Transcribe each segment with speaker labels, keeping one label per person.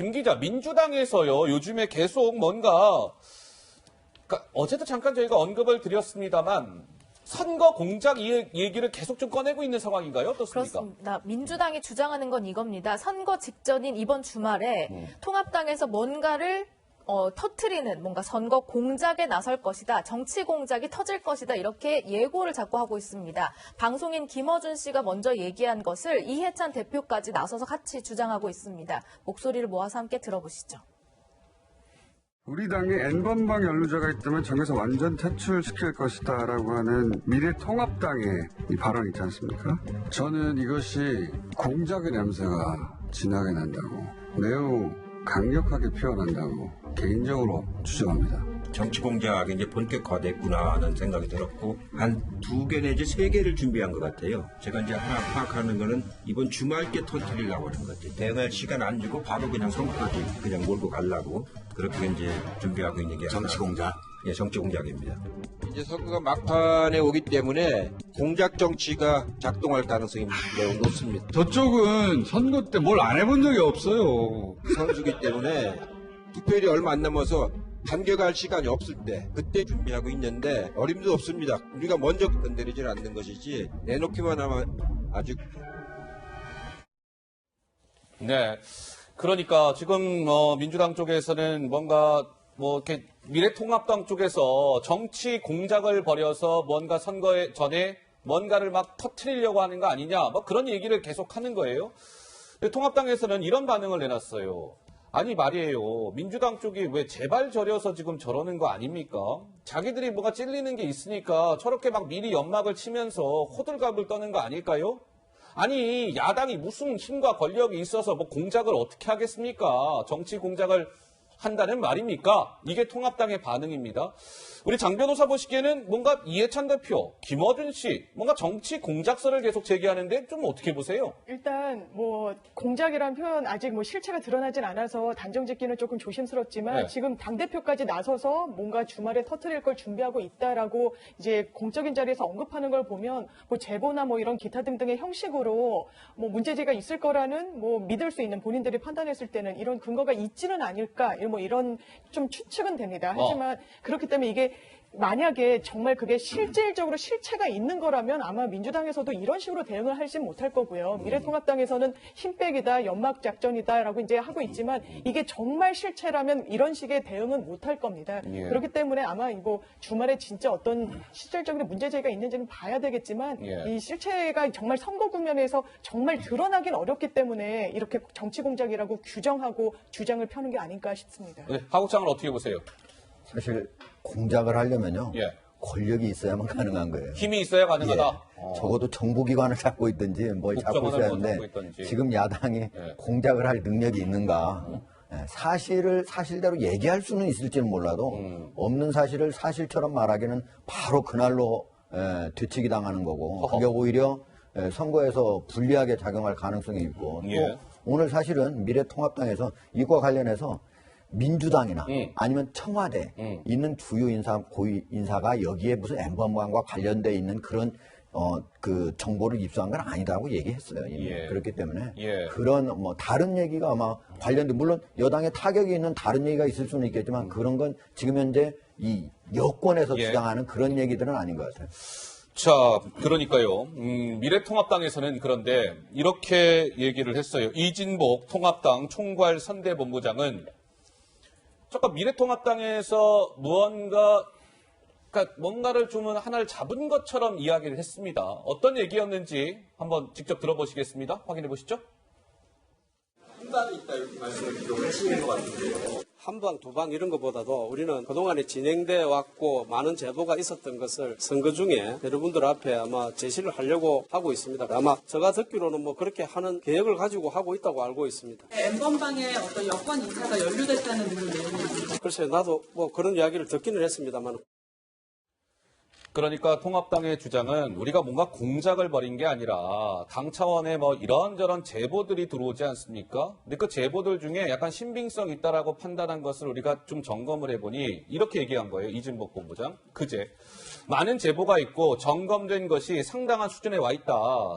Speaker 1: 김 기자, 민주당에서요, 요즘에 계속 뭔가, 그러니까 어제도 잠깐 저희가 언급을 드렸습니다만, 선거 공작 얘기를 계속 좀 꺼내고 있는 상황인가요? 어떻습니까?
Speaker 2: 그렇습니다. 민주당이 주장하는 건 이겁니다. 선거 직전인 이번 주말에 통합당에서 뭔가를 터트리는 뭔가 선거 공작에 나설 것이다. 정치 공작이 터질 것이다. 이렇게 예고를 자꾸 하고 있습니다. 방송인 김어준 씨가 먼저 얘기한 것을 이해찬 대표까지 나서서 같이 주장하고 있습니다. 목소리를 모아서 함께 들어보시죠.
Speaker 3: 우리 당에 N번방 연루자가 있다면 정에서 완전 퇴출시킬 것이다라고 하는 미래통합당의 이 발언 있지 않습니까? 저는 이것이 공작의 냄새가 진하게 난다고 매우 강력하게 표현한다고 개인적으로 주장합니다.
Speaker 4: 정치 공작이 이제 본격화됐구나 하는 생각이 들었고 한 2개 내지 3개를 준비한 것 같아요. 제가 이제 하나 파악하는 거는 이번 주말께 터뜨리려고 하는 것 같아요. 대응할 시간 안 주고 바로 그냥 선거까지 그냥 몰고 가려고 그렇게 이제 준비하고 있는 게 정치 공작? 예, 정치 공작입니다.
Speaker 5: 이제 선거가 막판에 오기 때문에 공작 정치가 작동할 가능성이 매우 높습니다.
Speaker 3: 저쪽은 선거 때 뭘 안 해본 적이 없어요.
Speaker 5: 선수기 때문에 투표일이 얼마 안 남아서 단계갈 시간이 없을 때 그때 준비하고 있는데 어림도 없습니다. 우리가 먼저 건드리질 않는 것이지 내놓기만 하면 아직
Speaker 1: 네. 그러니까 지금 민주당 쪽에서는 뭔가 이렇게 미래통합당 쪽에서 정치 공작을 벌여서 뭔가 선거에 전에 뭔가를 막 터트리려고 하는 거 아니냐 그런 얘기를 계속 하는 거예요. 근데 통합당에서는 이런 반응을 내놨어요. 아니 말이에요. 민주당 쪽이 왜 제발 저려서 지금 저러는 거 아닙니까? 자기들이 뭐가 찔리는 게 있으니까 저렇게 막 미리 연막을 치면서 호들갑을 떠는 거 아닐까요? 아니 야당이 무슨 힘과 권력이 있어서 공작을 어떻게 하겠습니까? 정치 공작을 한다는 말입니까? 이게 통합당의 반응입니다. 우리 장 변호사 보시기에는 뭔가 이해찬 대표, 김어준 씨, 뭔가 정치 공작설을 계속 제기하는데 좀 어떻게 보세요?
Speaker 6: 일단 공작이라는 표현 아직 실체가 드러나진 않아서 단정 짓기는 조금 조심스럽지만
Speaker 1: 네.
Speaker 6: 지금 당대표까지 나서서 뭔가 주말에 터뜨릴 걸 준비하고 있다라고 이제 공적인 자리에서 언급하는 걸 보면 제보나 이런 기타 등등의 형식으로 문제제기가 있을 거라는 믿을 수 있는 본인들이 판단했을 때는 이런 근거가 있지는 않을까 이런 좀 추측은 됩니다. 하지만 그렇기 때문에 이게 만약에 정말 그게 실질적으로 실체가 있는 거라면 아마 민주당에서도 이런 식으로 대응을 하진 못할 거고요. 미래통합당에서는 힘빼기다, 연막작전이다라고 이제 하고 있지만 이게 정말 실체라면 이런 식의 대응은 못할 겁니다.
Speaker 1: 예.
Speaker 6: 그렇기 때문에 아마 주말에 진짜 어떤 실질적인 문제제기가 있는지는 봐야 되겠지만
Speaker 1: 예.
Speaker 6: 이 실체가 정말 선거 국면에서 정말 드러나긴 어렵기 때문에 이렇게 정치 공작이라고 규정하고 주장을 펴는 게 아닐까 싶습니다.
Speaker 1: 네, 하국장은 어떻게 보세요?
Speaker 7: 사실 공작을 하려면요.
Speaker 1: 예.
Speaker 7: 권력이 있어야만 가능한 거예요.
Speaker 1: 힘이 있어야 가능하다.
Speaker 7: 예. 적어도 정부기관을 잡고 있든지 뭘 잡고
Speaker 1: 국정원을
Speaker 7: 있어야
Speaker 1: 뭐
Speaker 7: 하는데
Speaker 1: 잡고 있든지.
Speaker 7: 지금 야당이
Speaker 1: 예.
Speaker 7: 공작을 할 능력이 있는가. 예, 사실을 사실대로 얘기할 수는 있을지는 몰라도 없는 사실을 사실처럼 말하기는 바로 그날로 뒤치기 당하는 거고 그게 오히려 선거에서 불리하게 작용할 가능성이 있고
Speaker 1: 예.
Speaker 7: 또 오늘 사실은 미래통합당에서 이과 관련해서 민주당이나 아니면 청와대 있는 주요 인사, 고위 인사가 여기에 무슨 N번방과 관련돼 있는 그런 그 정보를 입수한 건 아니다고 얘기했어요. 이미.
Speaker 1: 예.
Speaker 7: 그렇기 때문에
Speaker 1: 예.
Speaker 7: 그런 다른 얘기가 아마 관련돼 물론 여당에 타격이 있는 다른 얘기가 있을 수는 있겠지만 그런 건 지금 현재 이 여권에서
Speaker 1: 예.
Speaker 7: 주장하는 그런 얘기들은 아닌 것 같아요.
Speaker 1: 자, 그러니까요. 미래통합당에서는 그런데 이렇게 얘기를 했어요. 이진복 통합당 총괄 선대본부장은 잠깐 미래통합당에서 뭔가를 좀 하나를 잡은 것처럼 이야기를 했습니다. 어떤 얘기였는지 한번 직접 들어보시겠습니다. 확인해 보시죠.
Speaker 8: 한방이 있다 이렇게 말씀을 기록을 하시는 것 같은데요. 한방, 두방 이런 것보다도 우리는 그동안에 진행돼 왔고 많은 제보가 있었던 것을 선거 중에 여러분들 앞에 아마 제시를 하려고 하고 있습니다. 아마 제가 듣기로는 그렇게 하는 계획을 가지고 하고 있다고 알고 있습니다.
Speaker 9: N번방에 어떤 여권 인사가 연루됐다는 그런 내용입니다.
Speaker 8: 글쎄요, 나도 그런 이야기를 듣기는 했습니다만.
Speaker 1: 그러니까 통합당의 주장은 우리가 뭔가 공작을 벌인 게 아니라 당 차원에 이런저런 제보들이 들어오지 않습니까? 근데 그 제보들 중에 약간 신빙성 있다라고 판단한 것을 우리가 좀 점검을 해보니 이렇게 얘기한 거예요. 이진복 본부장. 그제 많은 제보가 있고 점검된 것이 상당한 수준에 와 있다.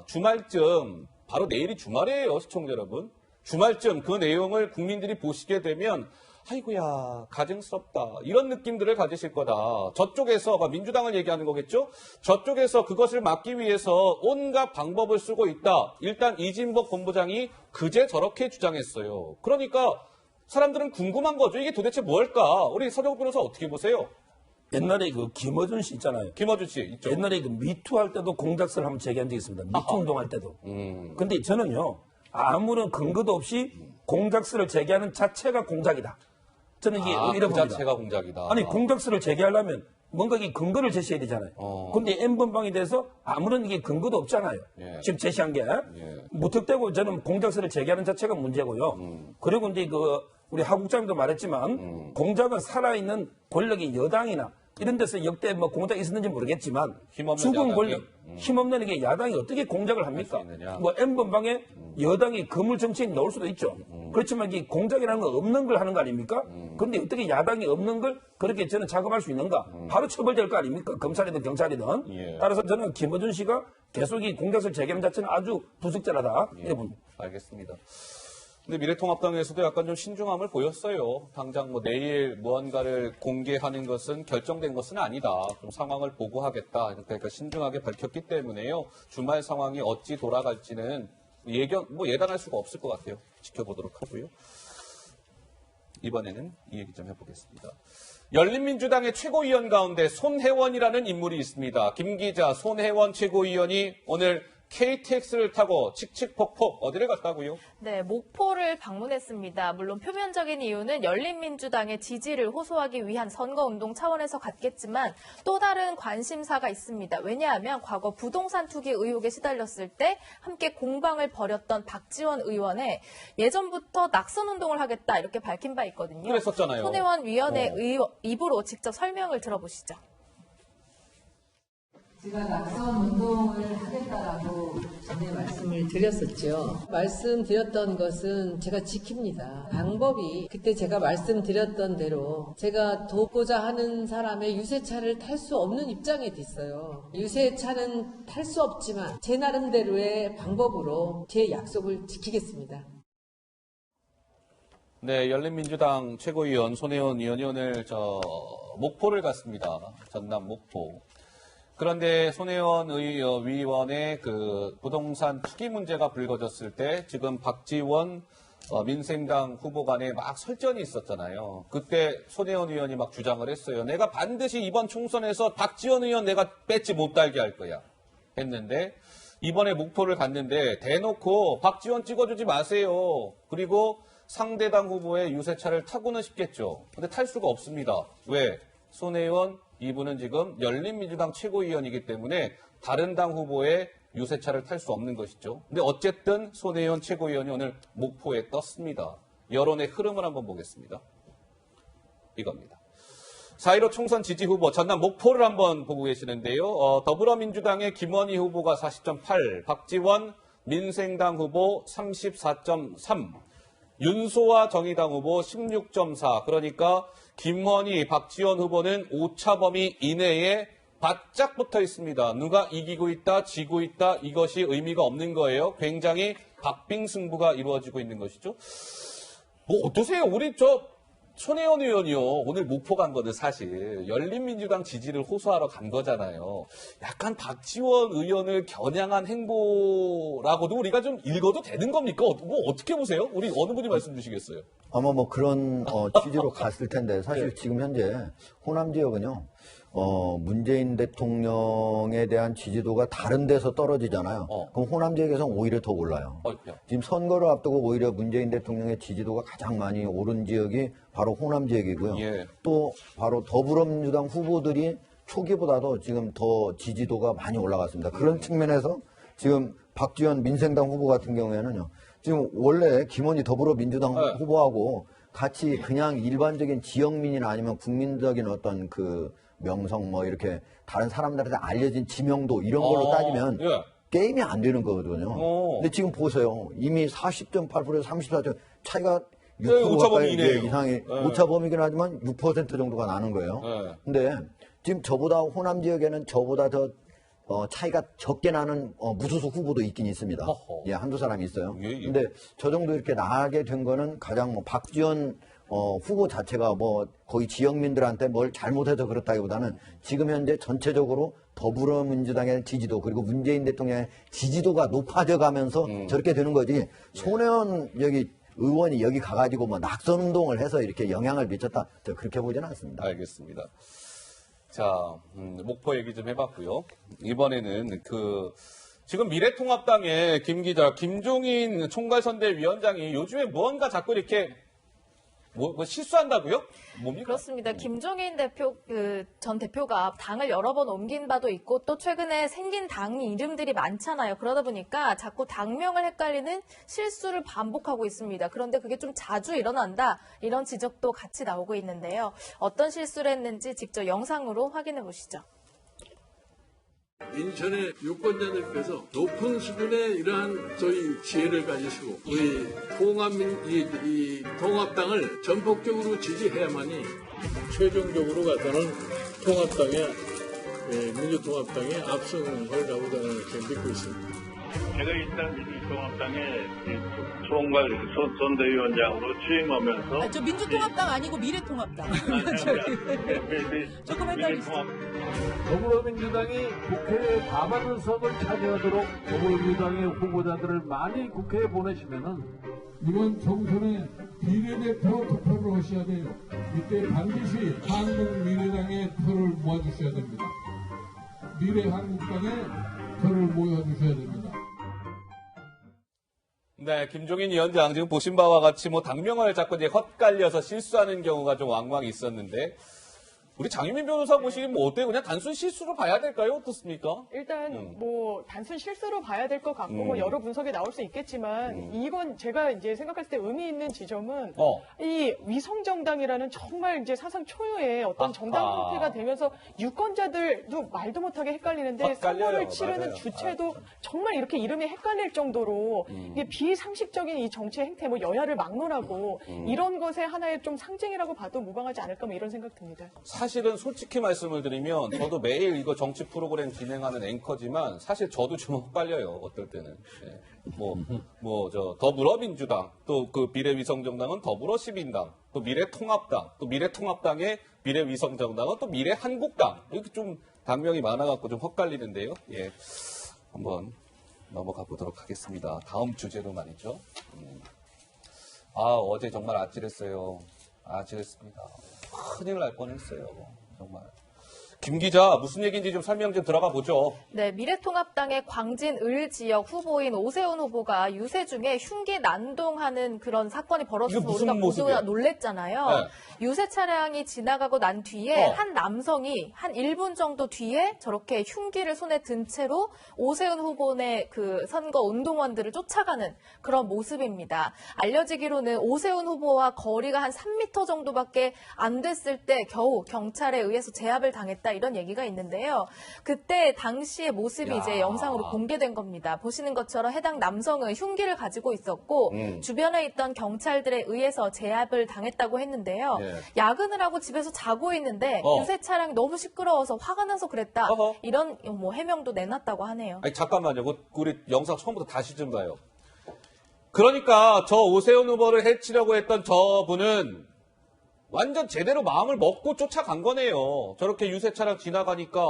Speaker 1: 주말쯤, 바로 내일이 주말이에요, 시청자 여러분. 주말쯤 그 내용을 국민들이 보시게 되면 아이고야 가증스럽다 이런 느낌들을 가지실 거다. 저쪽에서 민주당을 얘기하는 거겠죠. 저쪽에서 그것을 막기 위해서 온갖 방법을 쓰고 있다. 일단 이진복 본부장이 그제 저렇게 주장했어요. 그러니까 사람들은 궁금한 거죠. 이게 도대체 뭘까? 우리 서정욱 변호사 어떻게 보세요?
Speaker 10: 옛날에 그 김어준 씨 있잖아요.
Speaker 1: 김어준 씨 있죠.
Speaker 10: 옛날에 그 미투 할 때도 공작설을 한번 제기한 적이 있습니다. 미투 운동할 때도. 근데 저는요, 아무런 근거도 없이 공작설을 제기하는 자체가 공작이다. 저는 이게 이런
Speaker 1: 그
Speaker 10: 겁니다.
Speaker 1: 자체가 공작이다.
Speaker 10: 아니, 공작설을 제기하려면 뭔가 이 근거를 제시해야 되잖아요. 근데 N번방에 대해서 아무런 이게 근거도 없잖아요.
Speaker 1: 예.
Speaker 10: 지금 제시한 게. 무턱대고 저는 공작설을 제기하는 자체가 문제고요. 그리고 이제 우리 하 국장님도 말했지만 공작은 살아있는 권력이 여당이나 이런 데서 역대 뭐 공작이 있었는지 모르겠지만
Speaker 1: 힘없는
Speaker 10: 죽은
Speaker 1: 야당이?
Speaker 10: 권력, 힘없는 이게 야당이 어떻게 공작을 합니까?
Speaker 1: 수 있느냐?
Speaker 10: 뭐 N번방에 여당이 거물 정치인 넣을 수도 있죠. 그렇지만 이 공작이라는 건 없는 걸 하는 거 아닙니까? 그런데 어떻게 야당이 없는 걸 그렇게 저는 작업할 수 있는가? 바로 처벌될 거 아닙니까? 검찰이든 경찰이든.
Speaker 1: 예.
Speaker 10: 따라서 저는 김어준 씨가 계속 이 공작설 제기하는 자체는 아주 부적절하다. 이래 봅니다.
Speaker 1: 알겠습니다. 근데 미래통합당에서도 약간 좀 신중함을 보였어요. 당장 뭐 내일 무언가를 공개하는 것은 결정된 것은 아니다. 좀 상황을 보고 하겠다. 그러니까 신중하게 밝혔기 때문에요. 주말 상황이 어찌 돌아갈지는 예단할 수가 없을 것 같아요. 지켜보도록 하고요. 이번에는 이 얘기 좀 해보겠습니다. 열린민주당의 최고위원 가운데 손혜원이라는 인물이 있습니다. 김 기자, 손혜원 최고위원이 오늘 KTX를 타고 칙칙폭폭 어디를 갔다고요?
Speaker 2: 네, 목포를 방문했습니다. 물론 표면적인 이유는 열린민주당의 지지를 호소하기 위한 선거운동 차원에서 갔겠지만 또 다른 관심사가 있습니다. 왜냐하면 과거 부동산 투기 의혹에 시달렸을 때 함께 공방을 벌였던 박지원 의원의 예전부터 낙선운동을 하겠다 이렇게 밝힌 바 있거든요.
Speaker 1: 그랬었잖아요.
Speaker 2: 손혜원 위원의 입으로 직접 설명을 들어보시죠.
Speaker 9: 제가 낙선 운동을 하겠다라고 전에 말씀을 드렸었죠. 말씀드렸던 것은 제가 지킵니다. 방법이 그때 제가 말씀드렸던 대로 제가 돕고자 하는 사람의 유세차를 탈 수 없는 입장에 있어요. 유세차는 탈 수 없지만 제 나름대로의 방법으로 제 약속을 지키겠습니다.
Speaker 1: 네, 열린민주당 최고위원 손혜원 의원이 오늘 목포를 갔습니다. 전남 목포. 그런데 손혜원 위원의 그 부동산 투기 문제가 불거졌을 때 지금 박지원 민생당 후보 간에 막 설전이 있었잖아요. 그때 손혜원 의원이 막 주장을 했어요. 내가 반드시 이번 총선에서 박지원 의원 내가 뺏지 못달게 할 거야. 했는데 이번에 목포를 갔는데 대놓고 박지원 찍어주지 마세요. 그리고 상대당 후보의 유세차를 타고는 싶겠죠. 근데 탈 수가 없습니다. 왜? 손혜원 이분은 지금 열린민주당 최고위원이기 때문에 다른 당 후보의 유세차를 탈 수 없는 것이죠. 근데 어쨌든 손혜원 최고위원이 오늘 목포에 떴습니다. 여론의 흐름을 한번 보겠습니다. 이겁니다. 4.15 총선 지지 후보 전남 목포를 한번 보고 계시는데요. 더불어민주당의 김원희 후보가 40.8, 박지원 민생당 후보 34.3, 윤소아 정의당 후보 16.4. 그러니까 김원희, 박지원 후보는 오차범위 이내에 바짝 붙어 있습니다. 누가 이기고 있다, 지고 있다, 이것이 의미가 없는 거예요. 굉장히 박빙승부가 이루어지고 있는 것이죠. 뭐 어떠세요? 우리 손혜원 의원이요. 오늘 목포 간 거는 사실 열린민주당 지지를 호소하러 간 거잖아요. 약간 박지원 의원을 겨냥한 행보라고도 우리가 좀 읽어도 되는 겁니까? 뭐 어떻게 보세요? 우리 어느 분이 말씀 주시겠어요?
Speaker 7: 아마 뭐 그런 취지로 갔을 텐데 사실
Speaker 1: 네.
Speaker 7: 지금 현재 호남 지역은요. 문재인 대통령에 대한 지지도가 다른 데서 떨어지잖아요. 그럼 호남 지역에서는 오히려 더 올라요. 지금 선거를 앞두고 오히려 문재인 대통령의 지지도가 가장 많이 오른 지역이 바로 호남 지역이고요.
Speaker 1: 예.
Speaker 7: 또 바로 더불어민주당 후보들이 초기보다도 지금 더 지지도가 많이 올라갔습니다. 그런 측면에서 지금 박지원 민생당 후보 같은 경우에는요. 지금 원래 김원희 더불어민주당 후보하고 같이 그냥 일반적인 지역민이나 아니면 국민적인 어떤 그 명성 뭐 이렇게 다른 사람들한테 알려진 지명도 이런 걸로 따지면 게임이 안 되는 거거든요. 근데 지금 보세요. 이미 40.8%에서 34.0 차이가 6% 가까이 이상이 오차 범위긴 하지만 6% 정도가 나는 거예요. 근데 지금 저보다 호남 지역에는 저보다 더 차이가 적게 나는 무소속 후보도 있긴 있습니다.
Speaker 1: 어허.
Speaker 7: 예, 한두 사람이 있어요.
Speaker 1: 예, 예.
Speaker 7: 근데 저 정도 이렇게 나가게 된 거는 가장 뭐 박지원 후보 자체가 뭐 거의 지역민들한테 뭘 잘못해서 그렇다기보다는 지금 현재 전체적으로 더불어민주당의 지지도 그리고 문재인 대통령의 지지도가 높아져 가면서 저렇게 되는 거지. 손혜원 여기 의원이 여기 가가지고 뭐 낙선 운동을 해서 이렇게 영향을 미쳤다. 저 그렇게 보지는 않습니다.
Speaker 1: 알겠습니다. 자, 목포 얘기 좀 해봤고요. 이번에는 지금 미래통합당의 김 기자, 김종인 총괄선대위원장이 요즘에 무언가 자꾸 이렇게 뭐 실수한다고요? 뭡니까?
Speaker 2: 그렇습니다. 김종인 전 대표가 당을 여러 번 옮긴 바도 있고 또 최근에 생긴 당 이름들이 많잖아요. 그러다 보니까 자꾸 당명을 헷갈리는 실수를 반복하고 있습니다. 그런데 그게 좀 자주 일어난다. 이런 지적도 같이 나오고 있는데요. 어떤 실수를 했는지 직접 영상으로 확인해 보시죠.
Speaker 11: 인천의 유권자들께서 높은 수준의 이러한 저희 지혜를 가지시고 우리 통합당을 전폭적으로 지지해야만이 최종적으로 가서는 민주통합당의 압승을 가고 저는 믿고 있습니다.
Speaker 12: 제가 일단 민주통합당의 총괄 선대위원장으로 취임하면서
Speaker 13: 저 민주통합당 아니고 미래통합당. 조금 헷갈리시죠?
Speaker 11: 더불어민주당이 국회에 과반을 석을 차지하도록 더불어민주당의 후보자들을 많이 국회에 보내시면은
Speaker 14: 이번 총선에 비례대표 투표를 하셔야 돼요. 이때 반드시 한국미래당의 표를 모아주셔야 됩니다. 미래한국당에 표를 모여주셔야 됩니다.
Speaker 1: 네, 김종인 위원장 지금 보신 바와 같이 뭐 당명을 자꾸 이제 헛갈려서 실수하는 경우가 좀 왕왕 있었는데 우리 장유민 변호사 보시기엔 뭐 어때요? 그냥 단순 실수로 봐야 될까요? 어떻습니까?
Speaker 6: 일단 뭐 단순 실수로 봐야 될 것 같고 뭐 여러 분석이 나올 수 있겠지만 이건 제가 이제 생각했을 때 의미 있는 지점은 이 위성정당이라는 정말 이제 사상 초유의 어떤 정당 형태가 되면서 유권자들도 말도 못하게 헷갈리는데 선거를 치르는
Speaker 1: 맞아요.
Speaker 6: 주체도 정말 이렇게 이름이 헷갈릴 정도로 이게 비상식적인 이 정치 행태 뭐 여야를 막론하고 이런 것의 하나의 좀 상징이라고 봐도 무방하지 않을까 뭐 이런 생각 듭니다.
Speaker 1: 사실은 솔직히 말씀을 드리면 저도 매일 이거 정치 프로그램 진행하는 앵커지만 사실 저도 좀 헷갈려요. 어떨 때는. 예. 저 더불어민주당 또 그 미래위성정당은 더불어시민당 또 미래통합당 또 미래통합당의 미래위성정당은 또 미래한국당 이렇게 좀 당명이 많아갖고 좀 헷갈리는데요. 예. 한번 넘어가 보도록 하겠습니다. 다음 주제로 말이죠. 어제 정말 아찔했어요. 아찔했습니다. 큰일 날 뻔했어요. 정말. 김 기자, 무슨 얘기인지 좀 설명 좀 들어가 보죠.
Speaker 2: 네, 미래통합당의 광진 을 지역 후보인 오세훈 후보가 유세 중에 흉기 난동하는 그런 사건이 벌어져서 우리가 모두가 놀랬잖아요. 네. 유세 차량이 지나가고 난 뒤에 한 남성이 한 1분 정도 뒤에 저렇게 흉기를 손에 든 채로 오세훈 후보의 그 선거 운동원들을 쫓아가는 그런 모습입니다. 알려지기로는 오세훈 후보와 거리가 한 3m 정도밖에 안 됐을 때 겨우 경찰에 의해서 제압을 당했다. 이런 얘기가 있는데요. 그때 당시의 모습이 이제 영상으로 공개된 겁니다. 보시는 것처럼 해당 남성은 흉기를 가지고 있었고 주변에 있던 경찰들에 의해서 제압을 당했다고 했는데요. 야근을 하고 집에서 자고 있는데 유세 차량이 너무 시끄러워서 화가 나서 그랬다. 이런 뭐 해명도 내놨다고 하네요.
Speaker 1: 아니 잠깐만요. 우리 영상 처음부터 다시 좀 봐요. 그러니까 저 오세훈 후보를 해치려고 했던 저분은 완전 제대로 마음을 먹고 쫓아간 거네요. 저렇게 유세 차량 지나가니까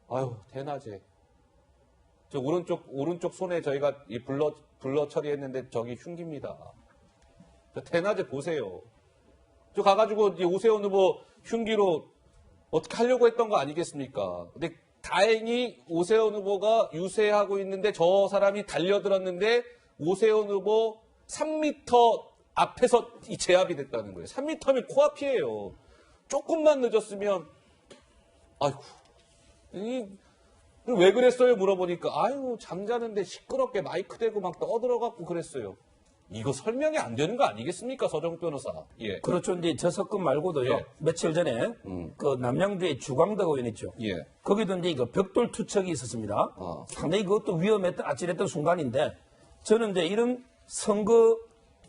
Speaker 1: 아유 대낮에 저 오른쪽 손에 저희가 이 블러 처리했는데 저기 흉기입니다. 저 대낮에 보세요. 저 가가지고 이 오세훈 후보 흉기로 어떻게 하려고 했던 거 아니겠습니까? 근데 다행히 오세훈 후보가 유세하고 있는데 저 사람이 달려들었는데 오세훈 후보 3m 앞에서 이 제압이 됐다는 거예요. 3m면 코앞이에요. 조금만 늦었으면 아이고 왜 그랬어요? 물어보니까 아유 잠자는데 시끄럽게 마이크 대고 막 떠들어갖고 그랬어요. 이거 설명이 안 되는 거 아니겠습니까? 서정 변호사. 예.
Speaker 10: 그렇죠. 이제 저 사건 말고도요. 며칠 전에 그 남양주의 주광덕 의원 있죠.
Speaker 1: 예.
Speaker 10: 거기도 이제 그 벽돌 투척이 있었습니다. 상당히 그것도 위험했던 아찔했던 순간인데 저는 이제 이런 선거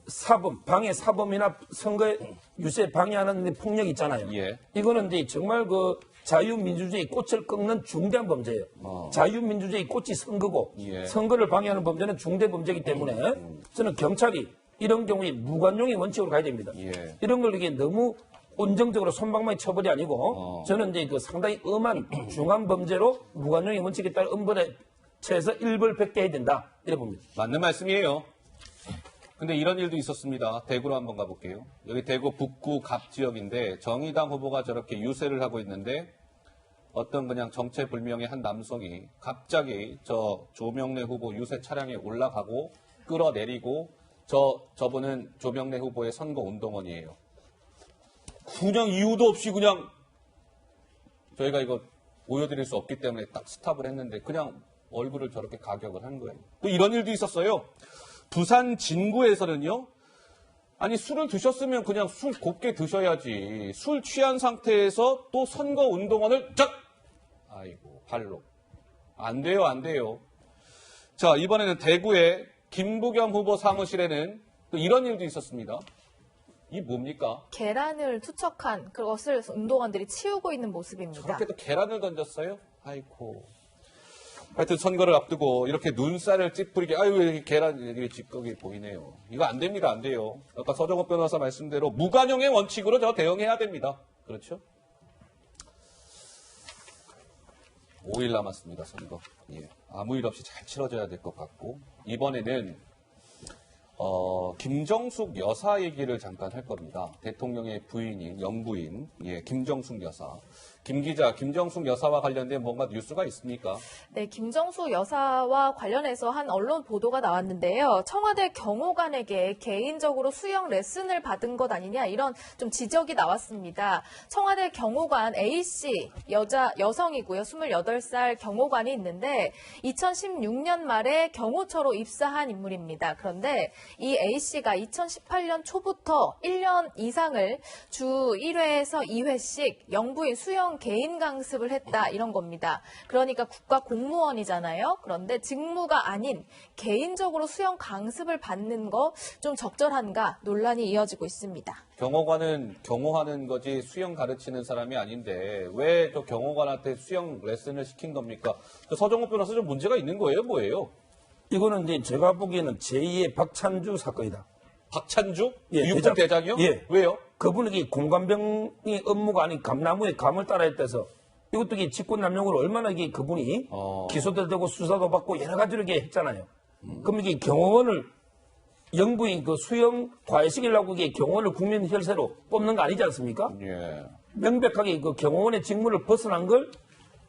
Speaker 10: 사범, 방해 사범이나 선거 유세 방해하는 폭력 있잖아요.
Speaker 1: 예.
Speaker 10: 이거는 이제 정말 그 자유민주주의 꽃을 꺾는 중대한 범죄예요. 자유민주주의 꽃이 선거고
Speaker 1: 예.
Speaker 10: 선거를 방해하는 범죄는 중대범죄이기 때문에 저는 경찰이 이런 경우에 무관용의 원칙으로 가야 됩니다.
Speaker 1: 예.
Speaker 10: 이런 걸 이게 너무 온정적으로 손방망이 처벌이 아니고 저는 이제 그 상당히 엄한 중한 범죄로 무관용의 원칙에 따라 엄벌에 처해서 일벌백계해야 된다 이래 봅니다.
Speaker 1: 맞는 말씀이에요. 근데 이런 일도 있었습니다. 대구로 한번 가볼게요. 여기 대구 북구 갑 지역인데 정의당 후보가 저렇게 유세를 하고 있는데 어떤 그냥 정체불명의 한 남성이 갑자기 저 조명래 후보 유세 차량에 올라가고 끌어내리고 저분은 조명래 후보의 선거 운동원이에요. 그냥 이유도 없이 그냥 저희가 이거 보여드릴 수 없기 때문에 딱 스탑을 했는데 그냥 얼굴을 저렇게 가격을 한 거예요. 또 이런 일도 있었어요. 부산 진구에서는요. 아니 술을 드셨으면 그냥 술 곱게 드셔야지. 술 취한 상태에서 또 선거 운동원을 아이고 발로. 안 돼요. 안 돼요. 자 이번에는 대구의 김부겸 후보 사무실에는 또 이런 일도 있었습니다. 이 뭡니까?
Speaker 2: 계란을 투척한 그것을 운동원들이 치우고 있는 모습입니다.
Speaker 1: 저렇게 또 계란을 던졌어요? 아이고. 하여튼 선거를 앞두고 이렇게 눈살을 찌푸리게 아유 이렇게 계란이 찌꺼기 보이네요. 이거 안 됩니다. 안 돼요. 아까 서정호 변호사 말씀대로 무관용의 원칙으로 저 대응해야 됩니다. 그렇죠? 5일 남았습니다. 선거. 예. 아무 일 없이 잘 치러져야 될 것 같고 이번에는 김정숙 여사 얘기를 잠깐 할 겁니다. 대통령의 부인인 영부인 김정숙 여사. 김 기자, 김정숙 여사와 관련된 뭔가 뉴스가 있습니까?
Speaker 2: 네, 김정숙 여사와 관련해서 한 언론 보도가 나왔는데요. 청와대 경호관에게 개인적으로 수영 레슨을 받은 것 아니냐 이런 좀 지적이 나왔습니다. 청와대 경호관 A씨 여성이고요. 28살 경호관이 있는데 2016년 말에 경호처로 입사한 인물입니다. 그런데 이 A씨가 2018년 초부터 1년 이상을 주 1회에서 2회씩 영부인 수영 개인 강습을 했다 이런 겁니다. 그러니까 국가 공무원이잖아요. 그런데 직무가 아닌 개인적으로 수영 강습을 받는 거 좀 적절한가 논란이 이어지고 있습니다.
Speaker 1: 경호관은 경호하는 거지 수영 가르치는 사람이 아닌데 왜 저 경호관한테 수영 레슨을 시킨 겁니까? 서정호 변호사 좀 문제가 있는 거예요? 뭐예요?
Speaker 10: 이거는 이제 제가 보기에는 제2의 박찬주 사건이다.
Speaker 1: 박찬주?
Speaker 10: 예,
Speaker 1: 육군 대장이요?
Speaker 10: 예.
Speaker 1: 왜요?
Speaker 10: 그분이 공관병이 업무가 아닌 감나무의 감을 따라 했대서 이것도 직권남용으로 얼마나 그분이 기소도 되고 수사도 받고 여러 가지로 했잖아요. 그럼 이게 경호원을 영부인 그 수영 과외시키려고 경호원을 국민 혈세로 뽑는 거 아니지 않습니까?
Speaker 1: 예.
Speaker 10: 명백하게 그 경호원의 직무를 벗어난 걸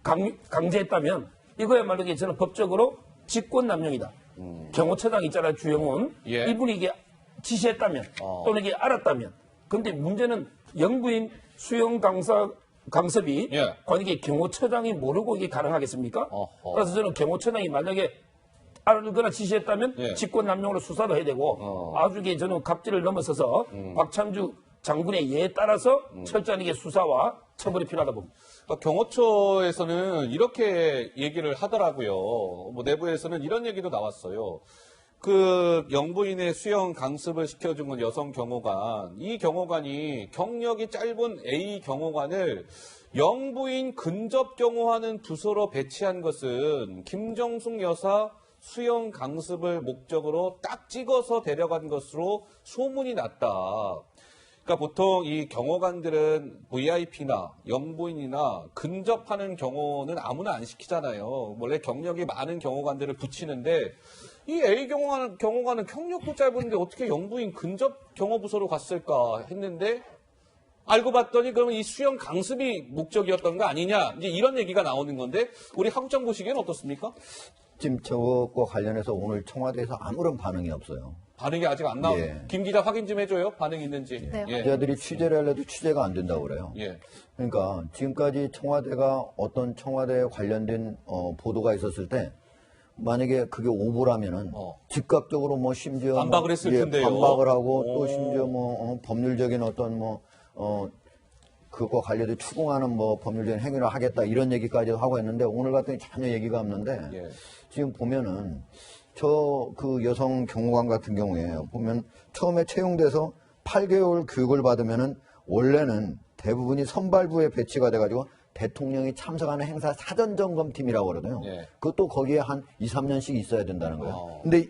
Speaker 10: 강제했다면 이거야말로 저는 법적으로 직권남용이다. 경호처장 있잖아요, 주영훈.
Speaker 1: 예.
Speaker 10: 이분이 지시했다면 또는 알았다면. 근데 문제는 영부인 수영 강습이 과연 경호처장이 모르고 가능하겠습니까? 그래서 저는 경호처장이 만약에 알거나 지시했다면 직권남용으로 수사도 해야 되고 아주 저는 갑질을 넘어서서 박찬주 장군의 예에 따라서 철저한 수사와 처벌이 필요하다 봅니다.
Speaker 1: 경호처에서는 이렇게 얘기를 하더라고요. 뭐 내부에서는 이런 얘기도 나왔어요. 그 영부인의 수영 강습을 시켜준 건 여성 경호관. 이 경호관이 경력이 짧은 A 경호관을 영부인 근접 경호하는 부서로 배치한 것은 김정숙 여사 수영 강습을 목적으로 딱 찍어서 데려간 것으로 소문이 났다. 그러니까 보통 이 경호관들은 VIP나 영부인이나 근접하는 경호는 아무나 안 시키잖아요. 원래 경력이 많은 경호관들을 붙이는데 이 A 경호관은 경력도 짧은데 어떻게 영부인 근접 경호부서로 갔을까 했는데 알고 봤더니 그러면 이 수영 강습이 목적이었던 거 아니냐 이제 이런 얘기가 나오는 건데 우리 하국장 보시기엔 어떻습니까?
Speaker 7: 지금 저것과 관련해서 오늘 청와대에서 아무런 반응이 없어요.
Speaker 1: 반응이 아직 안 나오고 김 기자 확인 좀 해줘요. 반응이 있는지.
Speaker 2: 네.
Speaker 7: 기자들이 취재를 하려도 취재가 안 된다고 그래요. 그러니까 지금까지 청와대가 어떤 청와대에 관련된 보도가 있었을 때 만약에 그게 오보라면은 즉각적으로 뭐 심지어
Speaker 1: 반박을 했을 텐데요.
Speaker 7: 반박을 하고 또 심지어 법률적인 어떤 그것과 관련돼 추궁하는 법률적인 행위를 하겠다 이런 얘기까지 하고 했는데 오늘 같은 전혀 얘기가 없는데 지금 보면은 그 여성 경호관 같은 경우에 보면 처음에 채용돼서 8개월 교육을 받으면은 원래는 대부분이 선발부에 배치가 돼가지고 대통령이 참석하는 행사 사전점검팀이라고 그러거든요.
Speaker 1: 예.
Speaker 7: 그것도 거기에 한 2, 3년씩 있어야 된다는 거예요. 근데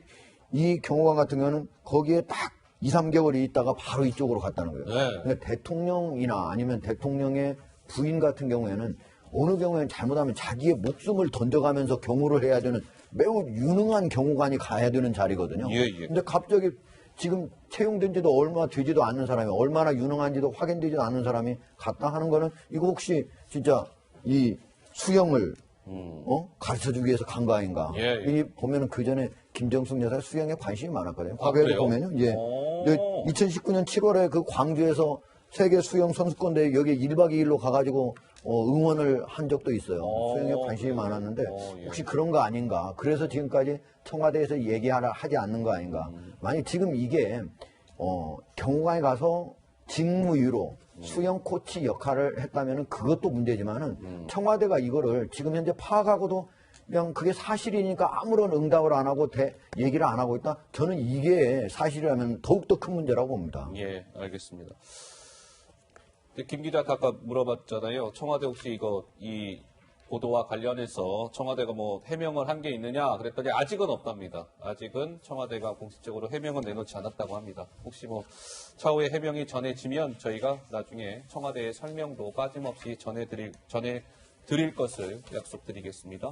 Speaker 7: 이 경호관 같은 경우는 거기에 딱 2, 3개월이 있다가 바로 이쪽으로 갔다는 거예요.
Speaker 1: 네.
Speaker 7: 그러니까 대통령이나 아니면 대통령의 부인 같은 경우에는 어느 경우에는 잘못하면 자기의 목숨을 던져가면서 경호를 해야 되는 매우 유능한 경호관이 가야 되는 자리거든요.
Speaker 1: 예, 예.
Speaker 7: 근데 갑자기 지금 채용된 지도 얼마 되지도 않는 사람이 얼마나 유능한지도 확인되지도 않는 사람이 갔다 하는 거는 이거 혹시 진짜 이 수영을 가르쳐주기 위해서 간 거 아닌가.
Speaker 1: 예, 예.
Speaker 7: 이 보면은 그 전에 김정숙 여사 수영에 관심이 많았거든요.
Speaker 1: 아,
Speaker 7: 과거에도
Speaker 1: 그래요?
Speaker 7: 보면은 예. 2019년 7월에 그 광주에서 세계 수영 선수권대회 여기 1박 2일로 가가지고 응원을 한 적도 있어요. 수영에 관심이 많았는데
Speaker 1: 예.
Speaker 7: 혹시 그런 거 아닌가. 그래서 지금까지 청와대에서 하지 않는 거 아닌가. 만약 지금 이게 경호관에 가서 직무유로 수영 코치 역할을 했다면은 그것도 문제지만은 청와대가 이거를 지금 현재 파악하고도 그냥 그게 사실이니까 아무런 응답을 안 하고 얘기를 안 하고 있다. 저는 이게 사실이라면 더욱더 큰 문제라고 봅니다.
Speaker 1: 예, 알겠습니다. 김 기자 아까 물어봤잖아요. 청와대 혹시 이 보도와 관련해서 청와대가 뭐 해명을 한 게 있느냐 그랬더니 아직은 없답니다. 아직은 청와대가 공식적으로 해명은 내놓지 않았다고 합니다. 혹시 뭐 차후에 해명이 전해지면 저희가 나중에 청와대의 설명도 빠짐없이 전해드릴 것을 약속드리겠습니다.